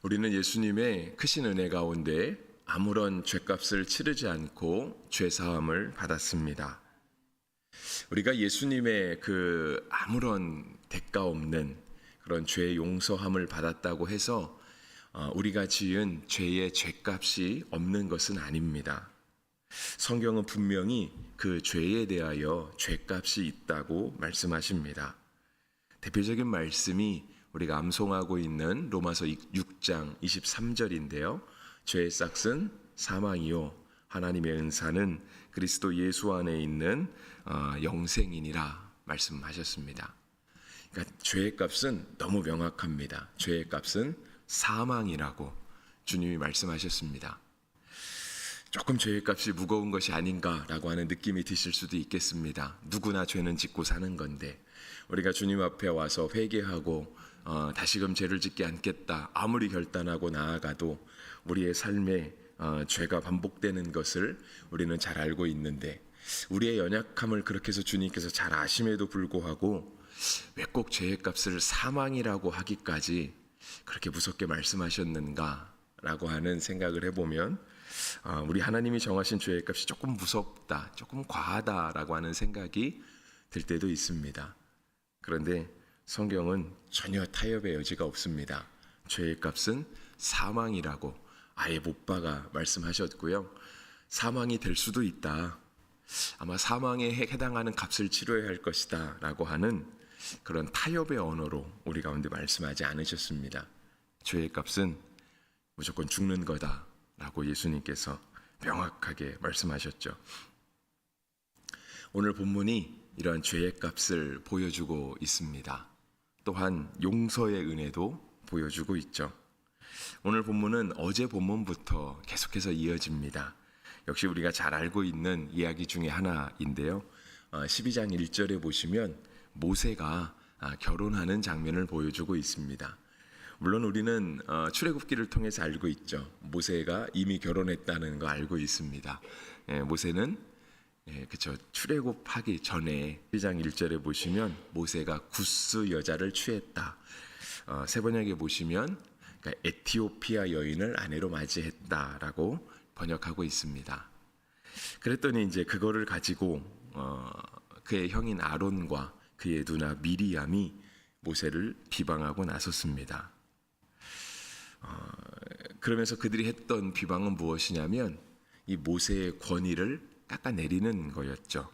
우리는 예수님의 크신 은혜 가운데 아무런 죄값을 치르지 않고 죄사함을 받았습니다. 우리가 예수님의 그 아무런 대가 없는 그런 죄 용서함을 받았다고 해서 우리가 지은 죄의 죄값이 없는 것은 아닙니다. 성경은 분명히 그 죄에 대하여 죄값이 있다고 말씀하십니다. 대표적인 말씀이 우리가 암송하고 있는 로마서 6장 23절인데요. 죄의 싹은 사망이요 하나님의 은사는 그리스도 예수 안에 있는 영생이니라 말씀하셨습니다. 그러니까 죄의 값은 너무 명확합니다. 죄의 값은 사망이라고 주님이 말씀하셨습니다. 조금 죄의 값이 무거운 것이 아닌가라고 하는 느낌이 드실 수도 있겠습니다. 누구나 죄는 짓고 사는 건데 우리가 주님 앞에 와서 회개하고 다시금 죄를 짓지 않겠다 아무리 결단하고 나아가도 우리의 삶에 죄가 반복되는 것을 우리는 잘 알고 있는데 우리의 연약함을 그렇게 해서 주님께서 잘 아심에도 불구하고 왜 꼭 죄의 값을 사망이라고 하기까지 그렇게 무섭게 말씀하셨는가라고 하는 생각을 해보면 우리 하나님이 정하신 죄의 값이 조금 무섭다, 조금 과하다라고 하는 생각이 들 때도 있습니다. 그런데 성경은 전혀 타협의 여지가 없습니다. 죄의 값은 사망이라고 아예 못 박아 말씀하셨고요. 사망이 될 수도 있다. 아마 사망에 해당하는 값을 치러야 할 것이다 라고 하는 그런 타협의 언어로 우리 가운데 말씀하지 않으셨습니다. 죄의 값은 무조건 죽는 거다 라고 예수님께서 명확하게 말씀하셨죠. 오늘 본문이 이러한 죄의 값을 보여주고 있습니다. 또한 용서의 은혜도 보여주고 있죠. 오늘 본문은 어제 본문부터 계속해서 이어집니다. 역시 우리가 잘 알고 있는 이야기 중에 하나인데요. 12장 1절에 보시면 모세가 결혼하는 장면을 보여주고 있습니다. 물론 우리는 출애굽기를 통해서 알고 있죠. 모세가 이미 결혼했다는 거 알고 있습니다. 모세는 그렇죠. 출애굽하기 전에 12장 1절에 보시면 모세가 구스 여자를 취했다. 세 번역에 보시면 그러니까 에티오피아 여인을 아내로 맞이했다라고 번역하고 있습니다. 그랬더니 이제 그거를 가지고 그의 형인 아론과 그의 누나 미리암이 모세를 비방하고 나섰습니다. 그러면서 그들이 했던 비방은 무엇이냐면 이 모세의 권위를 깎아내리는 거였죠.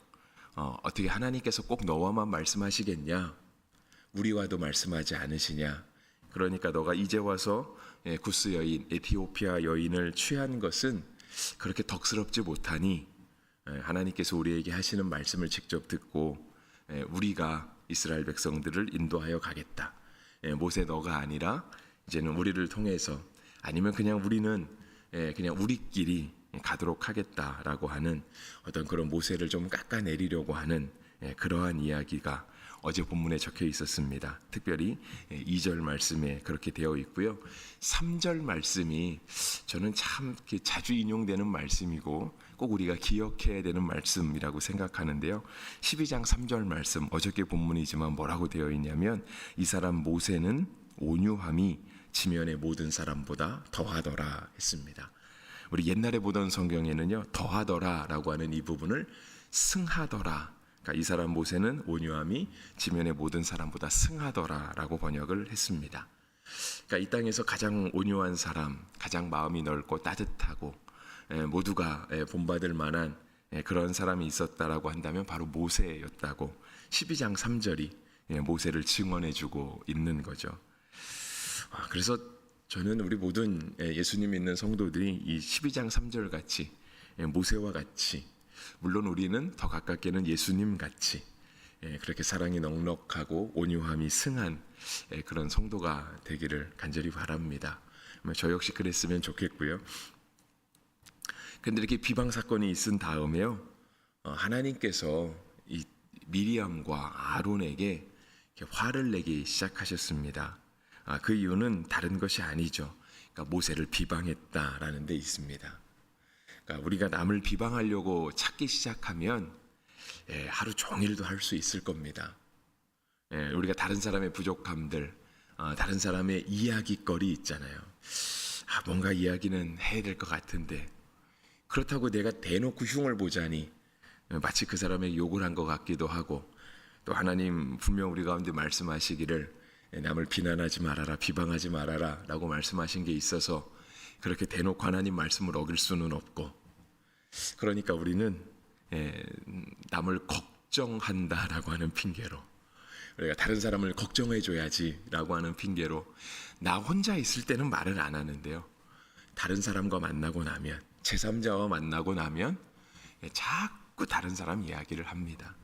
어떻게 하나님께서 꼭 너와만 말씀하시겠냐? 우리와도 말씀하지 않으시냐? 그러니까 너가 이제 와서 구스 여인, 에티오피아 여인을 취한 것은 그렇게 덕스럽지 못하니 하나님께서 우리에게 하시는 말씀을 직접 듣고 우리가 이스라엘 백성들을 인도하여 가겠다. 모세 너가 아니라 이제는 우리를 통해서 아니면 그냥 우리는 그냥 우리끼리 가도록 하겠다라고 하는 어떤 그런 모세를 좀 깎아내리려고 하는 그러한 이야기가 어제 본문에 적혀 있었습니다. 특별히 2절 말씀에 그렇게 되어 있고요. 3절 말씀이 저는 참 자주 인용되는 말씀이고 꼭 우리가 기억해야 되는 말씀이라고 생각하는데요. 12장 3절 말씀 어저께 본문이지만 뭐라고 되어 있냐면 이 사람 모세는 온유함이 지면의 모든 사람보다 더하더라 했습니다. 우리 옛날에 보던 성경에는요. 더하더라라고 하는 이 부분을 승하더라. 그러니까 이 사람 모세는 온유함이 지면의 모든 사람보다 승하더라라고 번역을 했습니다. 그러니까 이 땅에서 가장 온유한 사람, 가장 마음이 넓고 따뜻하고 모두가 본받을 만한 그런 사람이 있었다라고 한다면 바로 모세였다고 12장 3절이 모세를 증언해주고 있는 거죠. 그래서 저는 우리 모든 예수님 믿는 성도들이 이 12장 3절 같이 모세와 같이 물론 우리는 더 가깝게는 예수님 같이 그렇게 사랑이 넉넉하고 온유함이 승한 그런 성도가 되기를 간절히 바랍니다. 저 역시 그랬으면 좋겠고요. 그런데 이렇게 비방 사건이 있은 다음에요. 하나님께서 이 미리암과 아론에게 화를 내기 시작하셨습니다. 그 이유는 다른 것이 아니죠. 그러니까 모세를 비방했다라는 데 있습니다. 그러니까 우리가 남을 비방하려고 찾기 시작하면 하루 종일도 할 수 있을 겁니다. 우리가 다른 사람의 부족함들, 다른 사람의 이야기거리 있잖아요. 뭔가 이야기는 해야 될 것 같은데 그렇다고 내가 대놓고 흉을 보자니 마치 그 사람에게 욕을 한 것 같기도 하고, 또 하나님 분명 우리 가운데 말씀하시기를 남을 비난하지 말아라, 비방하지 말아라 라고 말씀하신 게 있어서 그렇게 대놓고 하나님 말씀을 어길 수는 없고, 그러니까 우리는 남을 걱정한다라고 하는 핑계로, 우리가 다른 사람을 걱정해줘야지라고 하는 핑계로 나 혼자 있을 때는 말을 안 하는데요, 다른 사람과 만나고 나면, 제3자와 만나고 나면 자꾸 다른 사람 이야기를 합니다.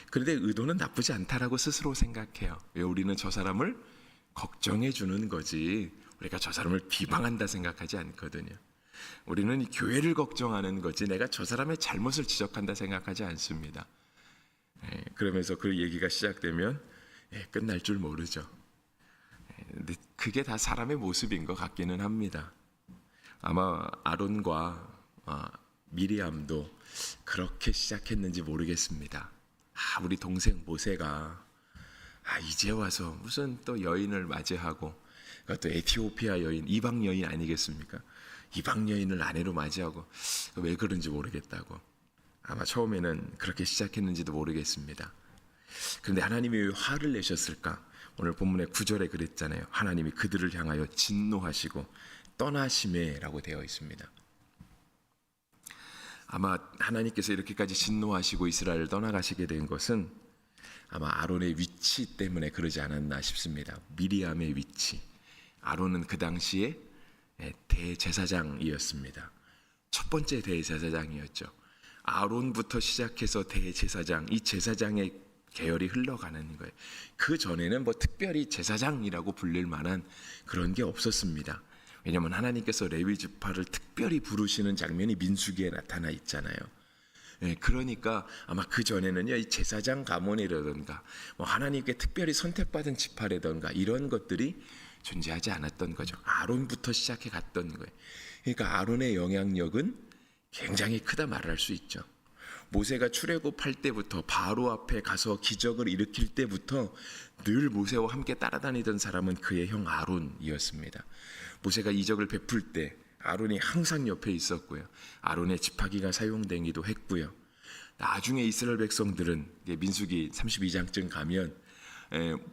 그런데 의도는 나쁘지 않다라고 스스로 생각해요. 왜? 우리는 저 사람을 걱정해 주는 거지 우리가 저 사람을 비방한다 생각하지 않거든요. 우리는 이 교회를 걱정하는 거지 내가 저 사람의 잘못을 지적한다 생각하지 않습니다. 그러면서 그 얘기가 시작되면 끝날 줄 모르죠. 근데 그게 다 사람의 모습인 것 같기는 합니다. 아마 아론과 미리암도 그렇게 시작했는지 모르겠습니다. 우리 동생 모세가 이제 와서 무슨 또 여인을 맞이하고, 그것도 에티오피아 여인, 이방 여인 아니겠습니까? 이방 여인을 아내로 맞이하고 왜 그런지 모르겠다고 아마 처음에는 그렇게 시작했는지도 모르겠습니다. 그런데 하나님이 왜 화를 내셨을까? 오늘 본문의 9절에 그랬잖아요. 하나님이 그들을 향하여 진노하시고 떠나심에라고 되어 있습니다. 아마 하나님께서 이렇게까지 진노하시고 이스라엘을 떠나가시게 된 것은 아마 아론의 위치 때문에 그러지 않았나 싶습니다. 미리암의 위치. 아론은 그 당시에 대제사장이었습니다. 첫 번째 대제사장이었죠. 아론부터 시작해서 대제사장, 이 제사장의 계열이 흘러가는 거예요. 그 전에는 특별히 제사장이라고 불릴 만한 그런 게 없었습니다. 왜냐하면 하나님께서 레위 지파를 특별히 부르시는 장면이 민수기에 나타나 있잖아요. 그러니까 아마 그 전에는요, 이 제사장 가문이라든가 하나님께 특별히 선택받은 지파라든가 이런 것들이 존재하지 않았던 거죠. 아론부터 시작해 갔던 거예요. 그러니까 아론의 영향력은 굉장히 크다 말할 수 있죠. 모세가 출애굽할 때부터 바로 앞에 가서 기적을 일으킬 때부터 늘 모세와 함께 따라다니던 사람은 그의 형 아론이었습니다. 모세가 이적을 베풀 때 아론이 항상 옆에 있었고요. 아론의 지팡이가 사용되기도 했고요. 나중에 이스라엘 백성들은 민수기 32장쯤 가면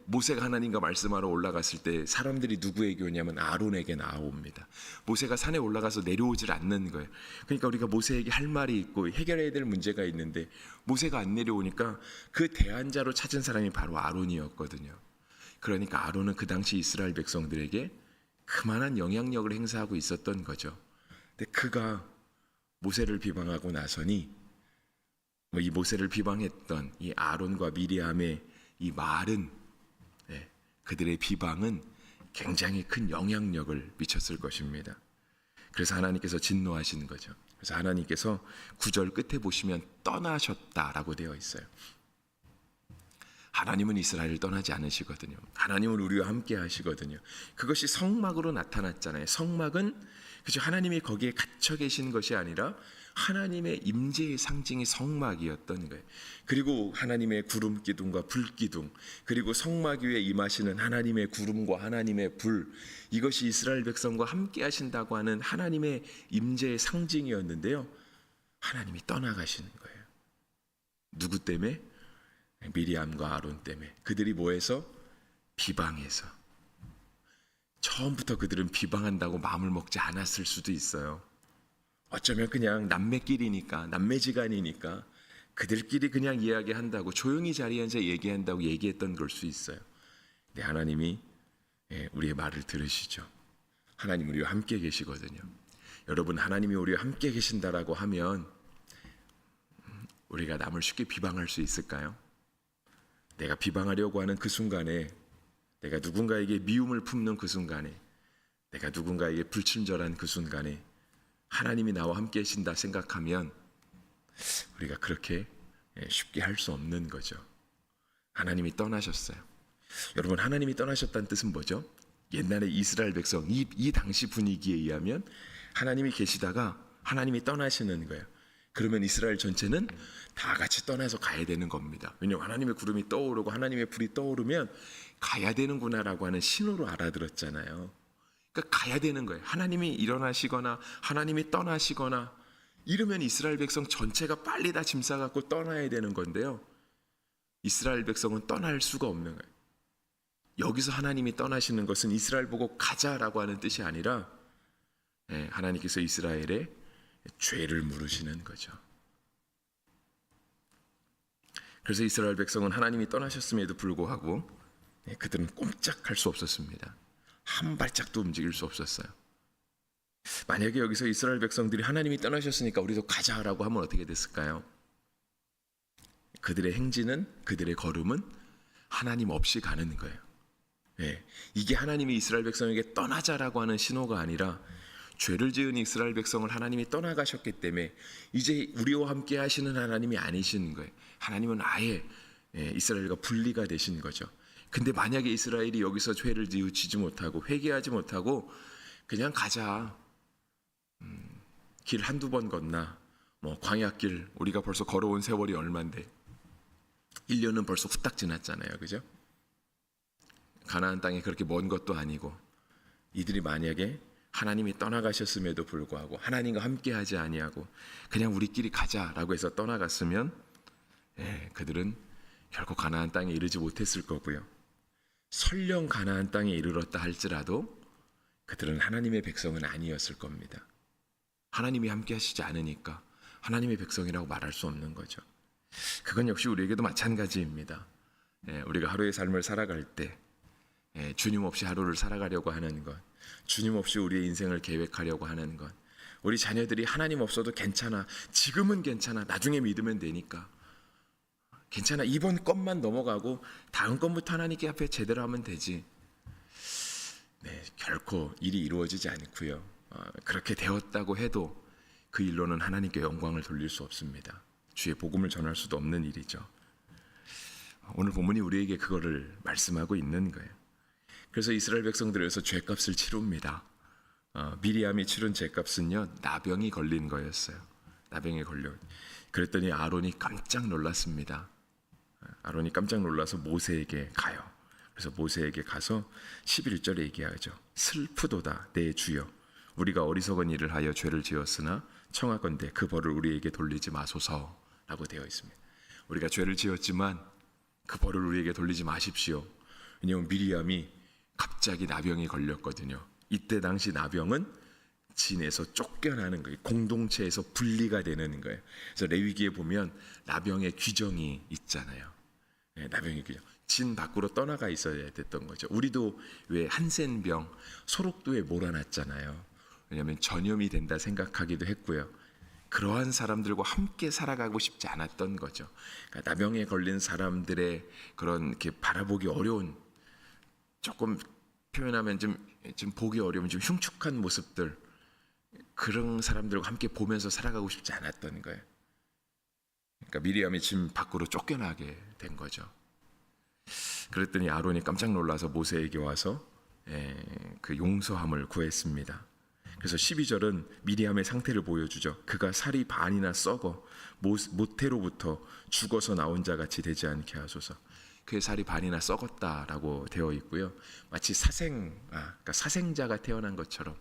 모세가 하나님과 말씀하러 올라갔을 때 사람들이 누구에게 오냐면 아론에게 나옵니다. 모세가 산에 올라가서 내려오질 않는 거예요. 그러니까 우리가 모세에게 할 말이 있고 해결해야 될 문제가 있는데 모세가 안 내려오니까 그 대안자로 찾은 사람이 바로 아론이었거든요. 그러니까 아론은 그 당시 이스라엘 백성들에게 그만한 영향력을 행사하고 있었던 거죠. 근데 그가 모세를 비방하고 나서니 이 모세를 비방했던 이 아론과 미리암의 이 말은, 그들의 비방은 굉장히 큰 영향력을 미쳤을 것입니다. 그래서 하나님께서 진노하시는 거죠. 그래서 하나님께서 9절 끝에 보시면 떠나셨다라고 되어 있어요. 하나님은 이스라엘을 떠나지 않으시거든요. 하나님은 우리와 함께 하시거든요. 그것이 성막으로 나타났잖아요. 성막은 그죠, 하나님이 거기에 갇혀 계신 것이 아니라 하나님의 임재의 상징이 성막이었던 거예요. 그리고 하나님의 구름 기둥과 불 기둥, 그리고 성막 위에 임하시는 하나님의 구름과 하나님의 불, 이것이 이스라엘 백성과 함께 하신다고 하는 하나님의 임재의 상징이었는데요, 하나님이 떠나가시는 거예요. 누구 때문에? 미리암과 아론 때문에. 그들이 뭐해서? 비방해서. 처음부터 그들은 비방한다고 마음을 먹지 않았을 수도 있어요. 어쩌면 그냥 남매끼리니까, 남매지간이니까 그들끼리 그냥 이야기한다고, 조용히 자리에 앉아 얘기한다고 얘기했던 걸 수 있어요. 근데 하나님이 우리의 말을 들으시죠. 하나님 우리와 함께 계시거든요. 여러분, 하나님이 우리와 함께 계신다라고 하면 우리가 남을 쉽게 비방할 수 있을까요? 내가 비방하려고 하는 그 순간에, 내가 누군가에게 미움을 품는 그 순간에, 내가 누군가에게 불친절한 그 순간에 하나님이 나와 함께 계신다 생각하면 우리가 그렇게 쉽게 할 수 없는 거죠. 하나님이 떠나셨어요. 여러분, 하나님이 떠나셨다는 뜻은 뭐죠? 옛날에 이스라엘 백성, 이 당시 분위기에 의하면 하나님이 계시다가 하나님이 떠나시는 거예요. 그러면 이스라엘 전체는 다 같이 떠나서 가야 되는 겁니다. 왜냐하면 하나님의 구름이 떠오르고 하나님의 불이 떠오르면 가야 되는구나라고 하는 신호로 알아들었잖아요. 그러니까 가야 되는 거예요. 하나님이 일어나시거나 하나님이 떠나시거나 이러면 이스라엘 백성 전체가 빨리 다 짐 싸갖고 떠나야 되는 건데요. 이스라엘 백성은 떠날 수가 없는 거예요. 여기서 하나님이 떠나시는 것은 이스라엘 보고 가자라고 하는 뜻이 아니라 하나님께서 이스라엘의 죄를 물으시는 거죠. 그래서 이스라엘 백성은 하나님이 떠나셨음에도 불구하고 그들은 꼼짝할 수 없었습니다. 한 발짝도 움직일 수 없었어요. 만약에 여기서 이스라엘 백성들이 하나님이 떠나셨으니까 우리도 가자라고 하면 어떻게 됐을까요? 그들의 행진은, 그들의 걸음은 하나님 없이 가는 거예요. 이게 하나님이 이스라엘 백성에게 떠나자라고 하는 신호가 아니라 죄를 지은 이스라엘 백성을 하나님이 떠나가셨기 때문에 이제 우리와 함께 하시는 하나님이 아니신 거예요. 하나님은 아예 이스라엘과 분리가 되신 거죠. 근데 만약에 이스라엘이 여기서 죄를 뉘우치지 못하고 회개하지 못하고 그냥 가자, 길 한두 번 건나, 광야길 우리가 벌써 걸어온 세월이 얼만데 1년은 벌써 후딱 지났잖아요. 그죠? 가나안 땅이 그렇게 먼 것도 아니고 이들이 만약에 하나님이 떠나가셨음에도 불구하고 하나님과 함께하지 아니하고 그냥 우리끼리 가자라고 해서 떠나갔으면 그들은 결코 가나안 땅에 이르지 못했을 거고요. 설령 가나안 땅에 이르렀다 할지라도 그들은 하나님의 백성은 아니었을 겁니다. 하나님이 함께하시지 않으니까 하나님의 백성이라고 말할 수 없는 거죠. 그건 역시 우리에게도 마찬가지입니다. 우리가 하루의 삶을 살아갈 때 주님 없이 하루를 살아가려고 하는 것, 주님 없이 우리의 인생을 계획하려고 하는 것, 우리 자녀들이 하나님 없어도 괜찮아, 지금은 괜찮아, 나중에 믿으면 되니까 괜찮아, 이번 건만 넘어가고 다음 건부터 하나님께 앞에 제대로 하면 되지. 결코 일이 이루어지지 않고요. 그렇게 되었다고 해도 그 일로는 하나님께 영광을 돌릴 수 없습니다. 주의 복음을 전할 수도 없는 일이죠. 오늘 본문이 우리에게 그거를 말씀하고 있는 거예요. 그래서 이스라엘 백성들에서 죄값을 치릅니다. 미리암이 치른 죄값은요, 나병이 걸린 거였어요. 나병에 걸려. 그랬더니 아론이 깜짝 놀랐습니다. 아론이 깜짝 놀라서 모세에게 가요. 그래서 모세에게 가서 11절에 얘기하죠. 슬프도다 내 주여, 우리가 어리석은 일을 하여 죄를 지었으나 청하건대 그 벌을 우리에게 돌리지 마소서라고 되어 있습니다. 우리가 죄를 지었지만 그 벌을 우리에게 돌리지 마십시오. 왜냐하면 미리암이 갑자기 나병이 걸렸거든요. 이때 당시 나병은 진에서 쫓겨나는 거예요. 공동체에서 분리가 되는 거예요. 그래서 레위기에 보면 나병의 규정이 있잖아요. 나병의 규정. 진 밖으로 떠나가 있어야 됐던 거죠. 우리도 왜 한센병, 소록도에 몰아놨잖아요. 왜냐하면 전염이 된다 생각하기도 했고요. 그러한 사람들과 함께 살아가고 싶지 않았던 거죠. 그러니까 나병에 걸린 사람들의 그런 이렇게 바라보기 어려운, 조금 표현하면 좀 보기 어려운 좀 흉측한 모습들, 그런 사람들과 함께 보면서 살아가고 싶지 않았던 거예요. 그러니까 미리암이 진 밖으로 쫓겨나게 된 거죠. 그랬더니 아론이 깜짝 놀라서 모세에게 와서 그 용서함을 구했습니다. 그래서 12절은 미리암의 상태를 보여주죠. 그가 살이 반이나 썩어 모태로부터 죽어서 나온 자 같이 되지 않게 하소서. 그의 살이 반이나 썩었다라고 되어 있고요. 마치 그러니까 사생자가 태어난 것처럼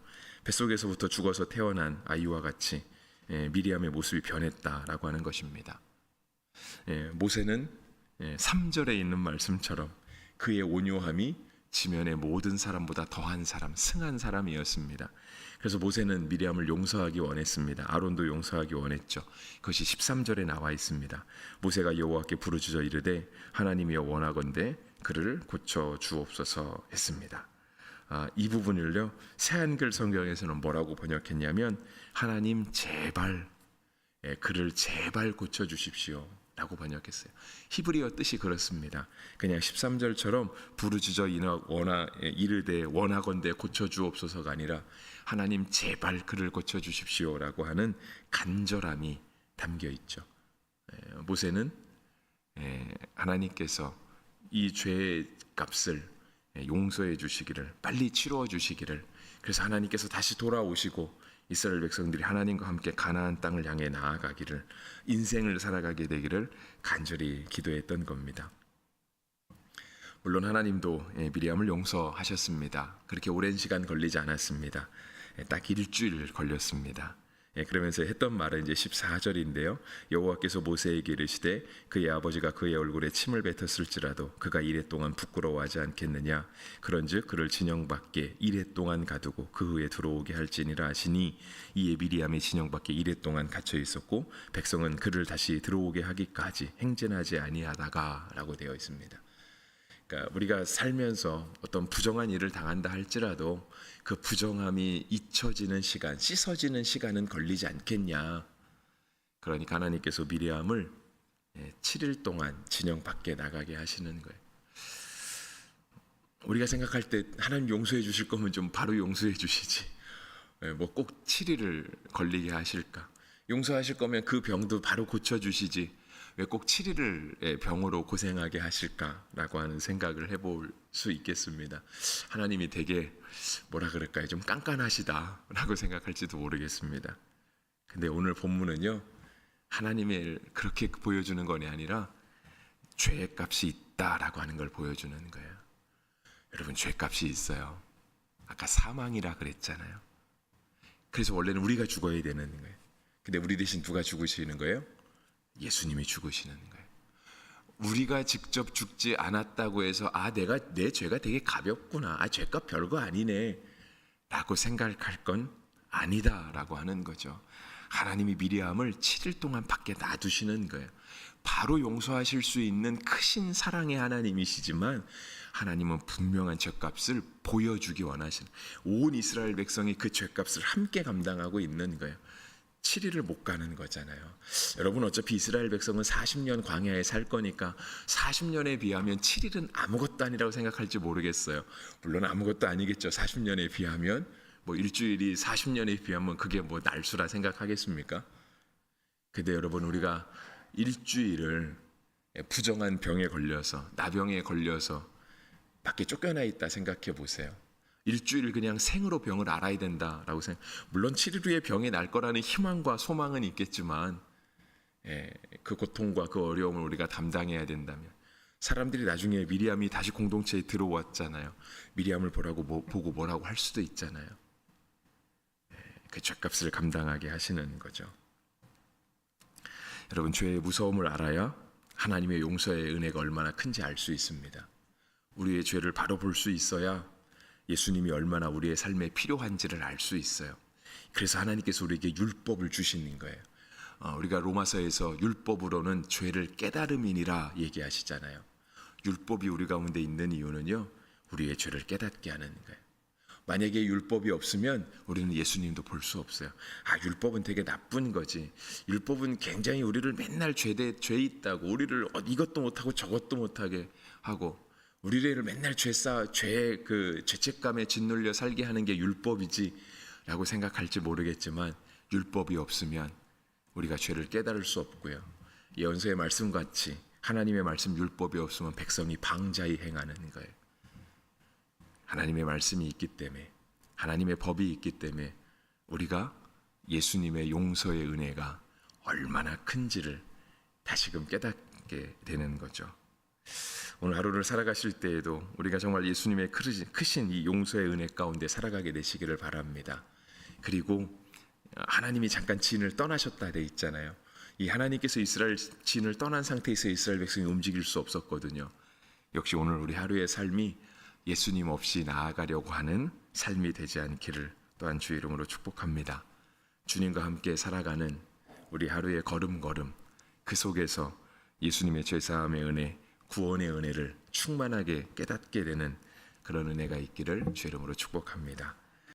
뱃속에서부터 죽어서 태어난 아이와 같이 미리암의 모습이 변했다라고 하는 것입니다. 모세는 3절에 있는 말씀처럼 그의 온유함이 지면의 모든 사람보다 더한 사람, 승한 사람이었습니다. 그래서 모세는 미리암을 용서하기 원했습니다. 아론도 용서하기 원했죠. 그것이 13절에 나와 있습니다. 모세가 여호와께 부르짖어 이르되 하나님이여 원하건대 그를 고쳐 주옵소서 했습니다. 이 부분을요, 새한글 성경에서는 뭐라고 번역했냐면 하나님 제발, 그를 제발 고쳐 주십시오 라고 번역했어요. 히브리어 뜻이 그렇습니다. 그냥 13절처럼 부르짖어 이르되 원하건대 고쳐 주옵소서가 아니라 하나님 제발 그를 고쳐 주십시오라고 하는 간절함이 담겨 있죠. 모세는 하나님께서 이 죄의 값을 용서해 주시기를, 빨리 치루어 주시기를, 그래서 하나님께서 다시 돌아오시고 이스라엘 백성들이 하나님과 함께 가나안 땅을 향해 나아가기를, 인생을 살아가게 되기를 간절히 기도했던 겁니다. 물론 하나님도 미리암을 용서하셨습니다. 그렇게 오랜 시간 걸리지 않았습니다. 딱 일주일 걸렸습니다. 그러면서 했던 말은 이제 14절인데요. 여호와께서 모세에게 이르시되 그의 아버지가 그의 얼굴에 침을 뱉었을지라도 그가 이레 동안 부끄러워하지 않겠느냐. 그런즉 그를 진영 밖에 이레 동안 가두고 그 후에 들어오게 할지니라 하시니, 이에 미리암이 진영 밖에 이레 동안 갇혀 있었고 백성은 그를 다시 들어오게 하기까지 행진하지 아니하다가라고 되어 있습니다. 그러니까 우리가 살면서 어떤 부정한 일을 당한다 할지라도 그 부정함이 잊혀지는 시간, 씻어지는 시간은 걸리지 않겠냐. 그러니까 하나님께서 미리암을 7일 동안 진영 밖에 나가게 하시는 거예요. 우리가 생각할 때 하나님 용서해 주실 거면 좀 바로 용서해 주시지. 뭐 꼭 7일을 걸리게 하실까? 용서하실 거면 그 병도 바로 고쳐 주시지. 왜 꼭 7일을 병으로 고생하게 하실까라고 하는 생각을 해볼 수 있겠습니다. 하나님이 되게 뭐라 그럴까요? 좀 깐깐하시다라고 생각할지도 모르겠습니다. 근데 오늘 본문은요, 하나님을 그렇게 보여주는 것이 아니라 죄값이 있다라고 하는 걸 보여주는 거예요. 여러분, 죄값이 있어요. 아까 사망이라 그랬잖아요. 그래서 원래는 우리가 죽어야 되는 거예요. 근데 우리 대신 누가 죽으시는 거예요? 예수님이 죽으시는 거예요. 우리가 직접 죽지 않았다고 해서 내 죄가 되게 가볍구나, 죄값 별거 아니네 라고 생각할 건 아니다라고 하는 거죠. 하나님이 미리암을 7일 동안 밖에 놔두시는 거예요. 바로 용서하실 수 있는 크신 사랑의 하나님이시지만 하나님은 분명한 죄값을 보여주기 원하시는, 온 이스라엘 백성이 그 죄값을 함께 감당하고 있는 거예요. 7일을 못 가는 거잖아요. 여러분, 어차피 이스라엘 백성은 40년 광야에 살 거니까 40년에 비하면 7일은 아무것도 아니라고 생각할지 모르겠어요. 물론 아무것도 아니겠죠. 40년에 비하면 뭐 일주일이 40년에 비하면 그게 뭐 날수라 생각하겠습니까? 근데 여러분, 우리가 일주일을 부정한 병에 걸려서, 나병에 걸려서 밖에 쫓겨나 있다 생각해 보세요. 일주일 그냥 생으로 병을 앓아야 된다라고 생각. 물론 7일 후에 병이 날 거라는 희망과 소망은 있겠지만 그 고통과 그 어려움을 우리가 담당해야 된다면, 사람들이 나중에 미리암이 다시 공동체에 들어왔잖아요. 미리암을 보고 뭐라고 할 수도 있잖아요. 그 죄값을 감당하게 하시는 거죠. 여러분, 죄의 무서움을 알아야 하나님의 용서의 은혜가 얼마나 큰지 알 수 있습니다. 우리의 죄를 바로 볼 수 있어야 예수님이 얼마나 우리의 삶에 필요한지를 알 수 있어요. 그래서 하나님께서 우리에게 율법을 주시는 거예요. 우리가 로마서에서 율법으로는 죄를 깨달음이니라 얘기하시잖아요. 율법이 우리 가운데 있는 이유는요, 우리의 죄를 깨닫게 하는 거예요. 만약에 율법이 없으면 우리는 예수님도 볼 수 없어요. 율법은 되게 나쁜 거지. 율법은 굉장히 우리를 맨날 죄 있다고, 우리를 이것도 못하고 저것도 못하게 하고, 우리를 맨날 죄책감에 짓눌려 살게 하는 게 율법이지 라고 생각할지 모르겠지만, 율법이 없으면 우리가 죄를 깨달을 수 없고요. 예언서의 말씀같이 하나님의 말씀 율법이 없으면 백성이 방자히 행하는 거예요. 하나님의 말씀이 있기 때문에, 하나님의 법이 있기 때문에 우리가 예수님의 용서의 은혜가 얼마나 큰지를 다시금 깨닫게 되는 거죠. 오늘 하루를 살아가실 때에도 우리가 정말 예수님의 크신 이 용서의 은혜 가운데 살아가게 되시기를 바랍니다. 그리고 하나님이 잠깐 진을 떠나셨다 돼 있잖아요. 이 하나님께서 이스라엘 진을 떠난 상태에서 이스라엘 백성이 움직일 수 없었거든요. 역시 오늘 우리 하루의 삶이 예수님 없이 나아가려고 하는 삶이 되지 않기를 또한 주의 이름으로 축복합니다. 주님과 함께 살아가는 우리 하루의 걸음걸음, 그 속에서 예수님의 죄사함의 은혜, 구원의 은혜를 충만하게 깨닫게 되는 그런 은혜가 있기를 주의 이름으로 축복합니다.